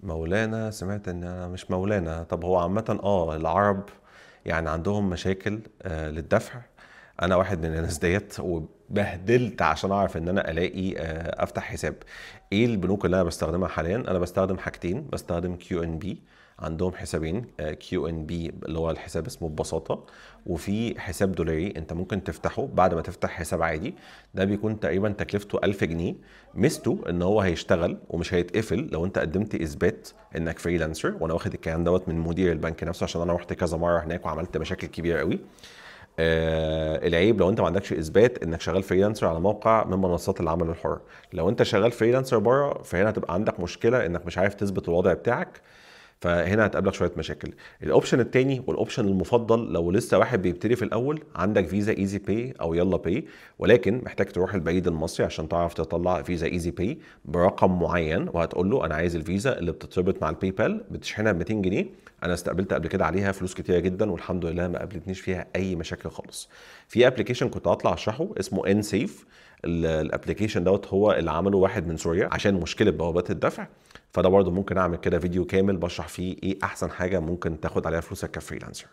مولانا سمعت ان انا مش مولانا. طب هو عامة العرب يعني عندهم مشاكل للدفع. انا واحد من الناس ديت وبهدلت عشان اعرف ان انا الاقي افتح حساب. ايه البنوك اللي انا بستخدمها حاليا؟ انا بستخدم حاجتين، بستخدم كيو ان بي. عندهم حسابين، كيو ان بي اللي هو الحساب اسمه ببساطة، وفي حساب دولاري انت ممكن تفتحه بعد ما تفتح حساب عادي. ده بيكون تقريبا تكلفته 1000 جنيه. ميزته ان هو هيشتغل ومش هيتقفل لو انت قدمت اثبات انك فريلانسر، وانا واخد الكلام دوت من مدير البنك نفسه عشان انا رحت كذا مره هناك وعملت مشاكل كبيره قوي. العيب لو انت ما عندكش اثبات انك شغال فريلانسر على موقع من منصات العمل الحر. لو انت شغال فريلانسر بره فهنا هتبقى عندك مشكله انك مش عارف تثبت الوضع بتاعك، فهنا هتقابلك شويه مشاكل. الاوبشن التاني والاوبشن المفضل لو لسه واحد بيبتدي في الاول، عندك فيزا ايزي باي او يلا باي، ولكن محتاج تروح البريد المصري عشان تعرف تطلع فيزا ايزي باي برقم معين، وهتقول له انا عايز الفيزا اللي بتتربط مع الباي بال، بتشحنها ب 200 جنيه. انا استقبلت قبل كده عليها فلوس كتيره جدا والحمد لله ما قابلتنيش فيها اي مشاكل خالص. في ابلكيشن كنت هطلع اشرحه اسمه ان سيف. الابلكيشن دوت هو اللي عمله واحد من سوريا عشان مشكله بوابات الدفع. فده برضه ممكن اعمل كده فيديو كامل بشرح فيه ايه احسن حاجه ممكن تاخد عليها فلوسك كفريلانسر.